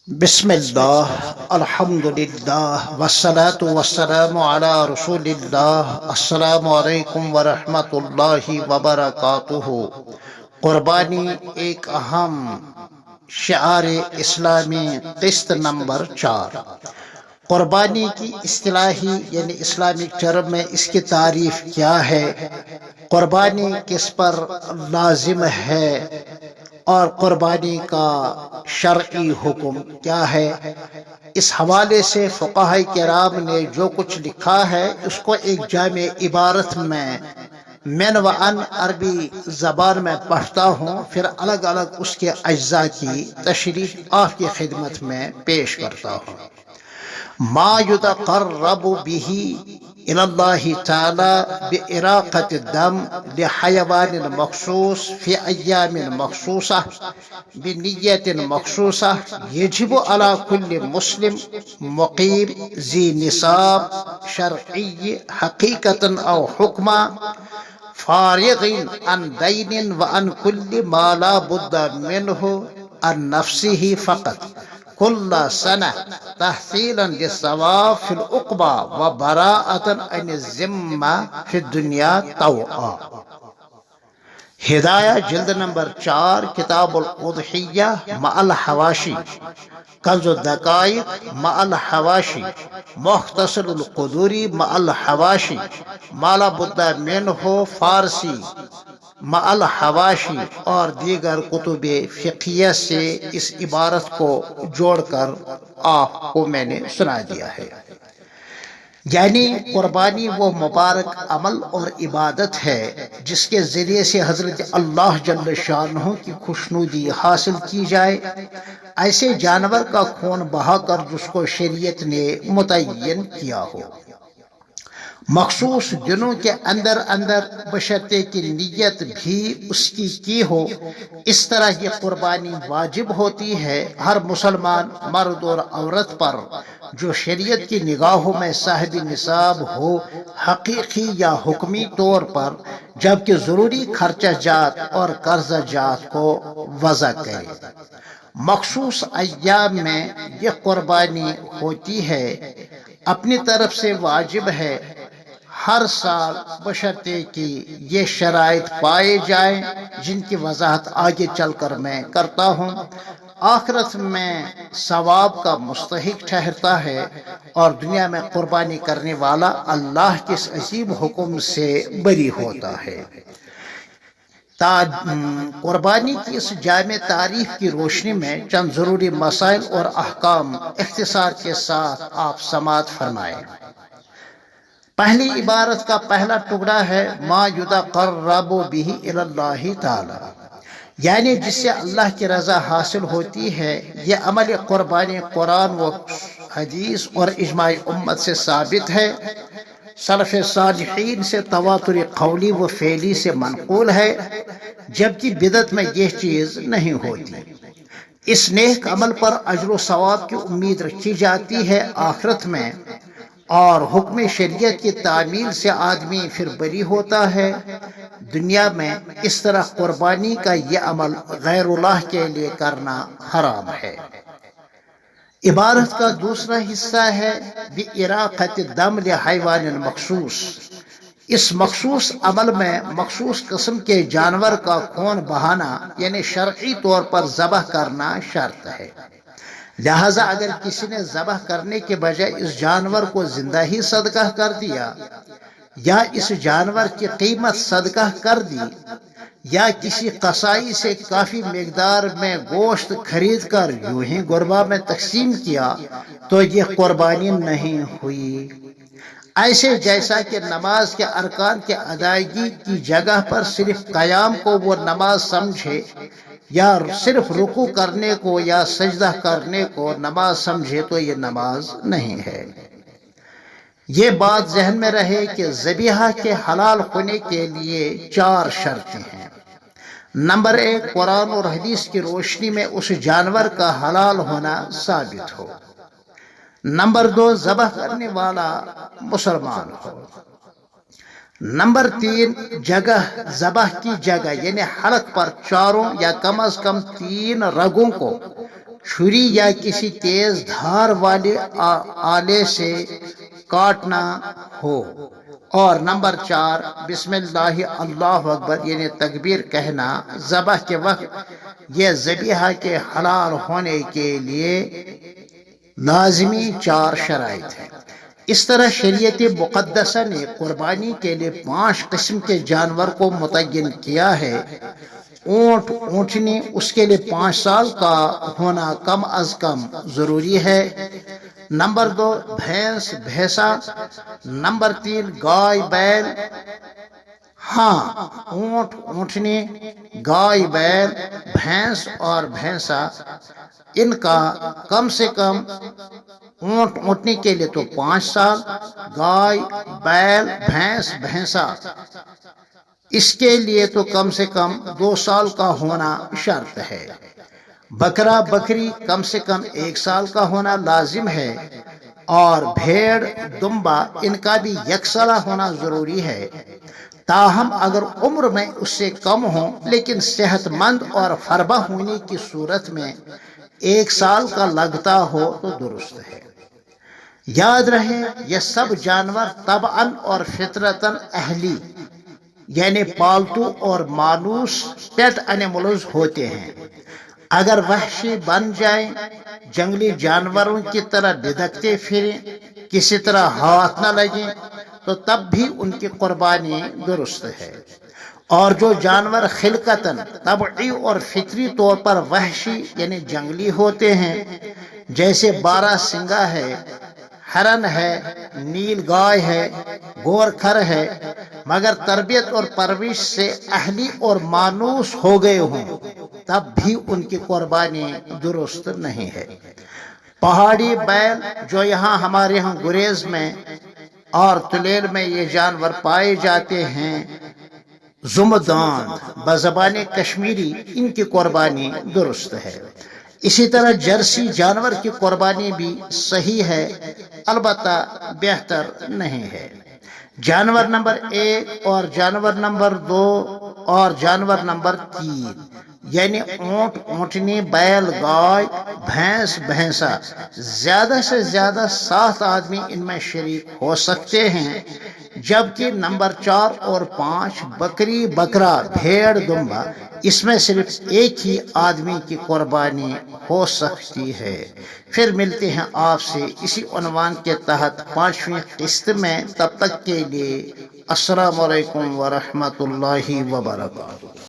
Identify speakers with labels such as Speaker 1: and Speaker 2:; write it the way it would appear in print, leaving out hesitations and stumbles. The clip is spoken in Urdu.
Speaker 1: بسم اللہ الحمد للہ والصلاة والسلام علی رسول اللہ السلام علیکم ورحمۃ اللہ وبرکاتہ۔ قربانی ایک اہم شعار اسلامی قسط نمبر 4۔ قربانی کی اصطلاحی یعنی اسلامک ٹرم میں اس کی تعریف کیا ہے، قربانی کس پر لازم ہے اور قربانی کا شرعی حکم کیا ہے، اس حوالے سے فقہاء کرام نے جو کچھ لکھا ہے اس کو ایک جامع عبارت میں من و ان عربی زبان میں پڑھتا ہوں، پھر الگ الگ اس کے اجزاء کی تشریح آپ کی خدمت میں پیش کرتا ہوں۔ ما يتقرب به إلى الله تعالى بإراقة الدم لحيوان مخصوص في أيام مخصوصة بنية مخصوصة يجب على كل مسلم مقيم ذي نصاب شرعي حقيقة أو حكما فارغ عن دين وعن كل ما لا بد منه عن نفسه فقط كل سنة تحصيلا للثواب في العقبى وبراءة عن الذمة في الدنيا طوعا۔ ہدایہ جلد نمبر 4، کتاب الاضحیہ مع الحواشی، کنز الدقائق مع الحواشی، مختصر القدوری مع الحواشی، ما لا بد منہ فارسی مع الحواشی اور دیگر کتب فقہیہ سے اس عبارت کو جوڑ کر آپ کو میں نے سنا دیا ہے۔ یعنی قربانی وہ مبارک عمل اور عبادت ہے جس کے ذریعے سے حضرت اللہ جل شانہ کی خوشنودی حاصل کی جائے، ایسے جانور کا خون بہا کر جس کو شریعت نے متعین کیا ہو، مخصوص دنوں کے اندر بشرطے کی نیت بھی اس کی ہو۔ اس طرح یہ قربانی واجب ہوتی ہے ہر مسلمان مرد اور عورت پر جو شریعت کی نگاہوں میں صاحب نصاب ہو، حقیقی یا حکمی طور پر، جبکہ ضروری خرچہ جات اور قرضہ جات کو وضع کرے۔ مخصوص ایام میں یہ قربانی ہوتی ہے، اپنی طرف سے واجب ہے ہر سال بشرطے کہ یہ شرائط پائے جائیں جن کی وضاحت آگے چل کر میں کرتا ہوں۔ آخرت میں ثواب کا مستحق ٹھہرتا ہے اور دنیا میں قربانی کرنے والا اللہ کے اس عظیم حکم سے بری ہوتا ہے۔ قربانی کی اس جامع تعریف کی روشنی میں چند ضروری مسائل اور احکام اختصار کے ساتھ آپ سماعت فرمائیں۔ پہلی عبارت کا پہلا ٹکڑا ہے ما یتقرب به الی اللہ تعالی، یعنی جس سے اللہ کی رضا حاصل ہوتی ہے۔ یہ عمل قربانی قرآن و حدیث اور اجماع امت سے ثابت ہے، سلف صالحین سے تواتر قولی و فعلی سے منقول ہے، جبکہ بدعت میں یہ چیز نہیں ہوتی۔ اس نیک عمل پر اجر و ثواب کی امید رکھی جاتی ہے آخرت میں، اور حکم شریعت کی تعمیل سے آدمی پھر بری ہوتا ہے۔ دنیا میں اس طرح قربانی کا یہ عمل غیر اللہ کے لیے کرنا حرام ہے۔ عبارت کا دوسرا حصہ ہے بِإِرَاقَةِ الدَّمِ لِحَيْوَانٍ مخصوص۔ اس مخصوص عمل میں مخصوص قسم کے جانور کا خون بہانا یعنی شرعی طور پر ذبح کرنا شرط ہے۔ لہذا اگر کسی نے ذبح کرنے کے بجائے اس جانور کو زندہ ہی صدقہ کر دیا، یا اس جانور کی قیمت صدقہ کر دی، یا کسی قصائی سے کافی مقدار میں گوشت خرید کر یوں ہی غربا میں تقسیم کیا، تو یہ قربانی نہیں ہوئی۔ ایسے جیسا کہ نماز کے ارکان کے ادائیگی کی جگہ پر صرف قیام کو وہ نماز سمجھے، یا صرف رکوع کرنے کو یا سجدہ کرنے کو نماز سمجھے، تو یہ نماز نہیں ہے۔ یہ بات ذہن میں رہے کہ ذبیحہ کے حلال ہونے کے لیے 4 شرطیں ہیں۔ نمبر 1، قرآن اور حدیث کی روشنی میں اس جانور کا حلال ہونا ثابت ہو۔ نمبر 2، ذبح کرنے والا مسلمان ہو۔ نمبر 3، جگہ، ذبح کی جگہ یعنی حلق پر چاروں یا کم از کم 3 رگوں کو چھری یا کسی تیز دھار والے آلے سے کاٹنا ہو، اور نمبر 4 بسم اللہ اللہ اکبر یعنی تکبیر کہنا ذبح کے وقت یہ ذبیحہ کے حلال ہونے کے لیے لازمی 4 شرائط ہیں۔ اس طرح شریعت مقدسہ نے قربانی کے لیے 5 قسم کے جانور کو متعین کیا ہے۔ اونٹ اونٹنی اس کے لیے 5 سال کا ہونا کم از کم ضروری ہے۔ نمبر 2 بھینس بھینسا۔ نمبر 3 گائے بیل۔ ہاں، اونٹ اونٹنی، گائے بیل، بھینس اور بھینسا، ان کا کم سے کم، اونٹ اونٹنی کے لیے تو 5 سال، گائے بیل بھینس بھینسا اس کے لیے تو کم سے کم 2 سال کا ہونا شرط ہے۔ بکرا بکری کم سے کم 1 سال کا ہونا لازم ہے، اور بھیڑ دمبا ان کا بھی 1 سالہ ہونا ضروری ہے۔ تاہم اگر عمر میں اس سے کم ہوں لیکن صحت مند اور فربہ ہونے کی صورت میں 1 سال کا لگتا ہو تو درست ہے۔ یاد رہے یہ سب جانور طبعاً اور فطرتاً اہلی یعنی پالتو اور مانوس پیٹ اینیملز ہوتے ہیں۔ اگر وحشی بن جائیں، جنگلی جانوروں کی طرح بدکتے پھریں، کسی طرح ہاتھ نہ لگیں، تو تب بھی ان کی قربانی درست ہے۔ اور جو جانور خلقتاً طبعی اور فطری طور پر وحشی یعنی جنگلی ہوتے ہیں، جیسے بارہ سنگا ہے، ہرن ہے، نیل گائے ہے، گورکھر ہے، مگر تربیت اور پرورش سے اہلی اور مانوس ہو گئے ہوں، تب بھی ان کی قربانی درست نہیں ہے۔ پہاڑی بیل جو یہاں ہمارے یہاں گریز میں اور تلیل میں یہ جانور پائے جاتے ہیں، زمدان بزبان کشمیری، ان کی قربانی درست ہے۔ اسی طرح جرسی جانور کی قربانی بھی صحیح ہے، البتہ بہتر نہیں ہے۔ جانور نمبر 1 اور جانور نمبر 2 اور جانور نمبر 3 یعنی اونٹ اونٹنی، بیل گائے، بھینس بھینسا، زیادہ سے زیادہ 7 آدمی ان میں شریک ہو سکتے ہیں، جبکہ نمبر 4 اور 5 بکری بکرا بھیڑ دمبا، اس میں صرف ایک ہی آدمی کی قربانی ہو سکتی ہے۔ پھر ملتے ہیں آپ سے اسی عنوان کے تحت 5ویں قسط میں، تب تک کے لیے السلام علیکم ورحمۃ اللہ وبرکاتہ۔